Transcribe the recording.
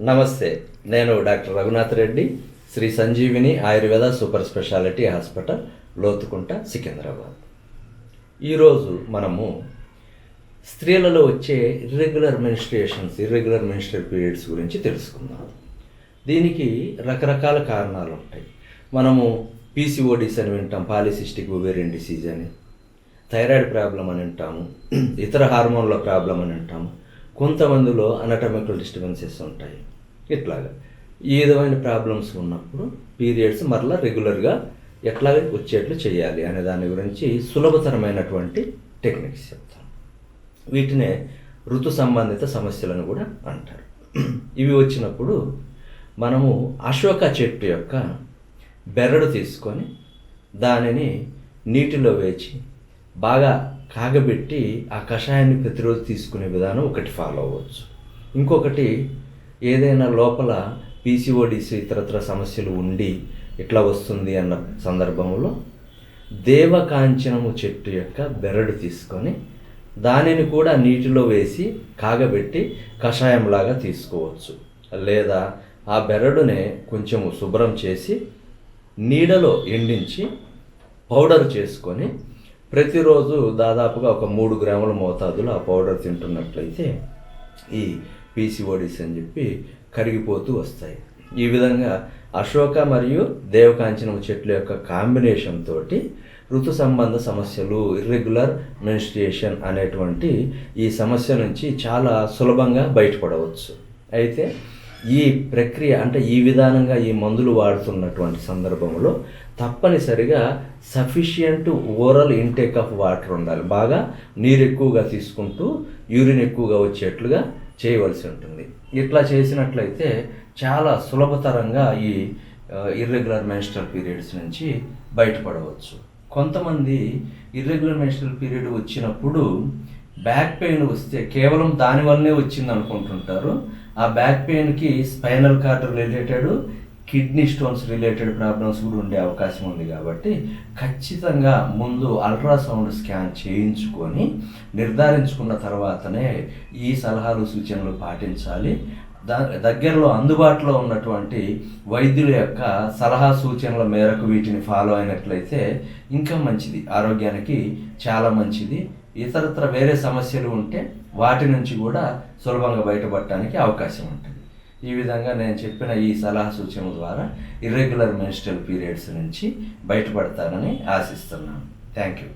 నమస్తే, నేను doctor Raghunath Reddy, Shri Sanjeevini Ayurveda super speciality hospital, Lothukunta, Secunderabad. ఈరోజు మనము స్త్రీలలో వచ్చే ఇర్రెగ్యులర్ మెన్స్ట్రుయల్ పీరియడ్స్ గురించి తెలుసుకుందాం. దీనికి రకరకాల కారణాలు ఉంటాయి. మనము పీసీఓడీస్ అని వింటాం, పాలిసిస్టిక్ ఓవేరియన్ డిసీజ్ అని, థైరాయిడ్ ప్రాబ్లం అని అంటాము, ఇతర హార్మోన్ల ప్రాబ్లం అని అంటాము. కొంతమందిలో అనటమికల్ డిస్టర్బెన్సెస్ ఉంటాయి. ఇట్లాగా ఈ విధమైన ప్రాబ్లమ్స్ ఉన్నప్పుడు పీరియడ్స్ మరలా రెగ్యులర్గా ఎట్లా వచ్చేట్లు చేయాలి అనే దాని గురించి సులభతరమైనటువంటి టెక్నిక్స్ చెప్తాను. వీటినే ఋతు సంబంధిత సమస్యలను కూడా అంటారు. ఇవి వచ్చినప్పుడు మనము అశోక చెట్టు యొక్క బెరడు తీసుకొని దానిని నీటిలో వేచి బాగా కాగబెట్టి ఆ కషాయాన్ని ప్రతిరోజు తీసుకునే విధానం ఒకటి ఫాలో అవ్వచ్చు. ఇంకొకటి, ఏదైనా లోపల పీసీఓడీస్ ఇతరత్ర సమస్యలు ఉండి ఇట్లా వస్తుంది అన్న సందర్భంలో దేవకాంచనము చెట్టు యొక్క బెరడు తీసుకొని దానిని కూడా నీటిలో వేసి కాగబెట్టి కషాయంలాగా తీసుకోవచ్చు. లేదా ఆ బెరడునే కొంచెము శుభ్రం చేసి నీడలో ఎండించి పౌడర్ చేసుకొని ప్రతిరోజు దాదాపుగా ఒక 3 గ్రాముల మోతాదులో ఆ పౌడర్ తింటున్నట్లయితే ఈ పీసీఓడీస్ అని చెప్పి కరిగిపోతూ వస్తాయి. ఈ విధంగా అశోక మరియు దేవకాంచనం చెట్ల యొక్క కాంబినేషన్ తోటి ఋతు సంబంధ సమస్యలు, ఇర్రెగ్యులర్ మెన్స్ట్రుయేషన్ అనేటువంటి ఈ సమస్య నుంచి చాలా సులభంగా బయటపడవచ్చు. అయితే ఈ ప్రక్రియ అంటే ఈ విధానంగా ఈ మందులు వాడుతున్నటువంటి సందర్భంలో తప్పనిసరిగా sufficient oral intake of water ఉండాలి. బాగా నీరు ఎక్కువగా తీసుకుంటూ యూరిన్ ఎక్కువగా వచ్చేట్లుగా చేయవలసి ఉంటుంది. ఇట్లా చేసినట్లయితే చాలా సులభతరంగా ఈ ఇర్రెగ్యులర్ మెన్స్ట్రువల్ పీరియడ్స్ నుంచి బయటపడవచ్చు. కొంతమంది ఇర్రెగ్యులర్ మెన్స్ట్రువల్ పీరియడ్ వచ్చినప్పుడు బ్యాక్ పెయిన్ వస్తే కేవలం దానివల్లనే వచ్చింది అనుకుంటుంటారు. ఆ బ్యాక్ పెయిన్కి spinal cord related, kidney stones related problems కూడా ఉండే అవకాశం ఉంది. కాబట్టి ఖచ్చితంగా ముందు అల్ట్రాసౌండ్ స్కాన్ చేయించుకొని నిర్ధారించుకున్న తర్వాతనే ఈ సలహాలు సూచనలు పాటించాలి. దగ్గరలో అందుబాటులో ఉన్నటువంటి వైద్యుల యొక్క సలహా సూచనల మేరకు వీటిని ఫాలో అయినట్లయితే ఇంకా మంచిది, ఆరోగ్యానికి చాలా మంచిది. ఇతరత్ర వేరే సమస్యలు ఉంటే వాటి నుంచి కూడా సులభంగా బయటపడటానికి అవకాశం ఉంటుంది. ఈ విధంగా నేను చెప్పిన ఈ సలహా సూచనల ద్వారా ఇర్రెగ్యులర్ మెన్స్ట్రువల్ పీరియడ్స్ నుంచి బయటపడతానని ఆశిస్తున్నాను. Thank you.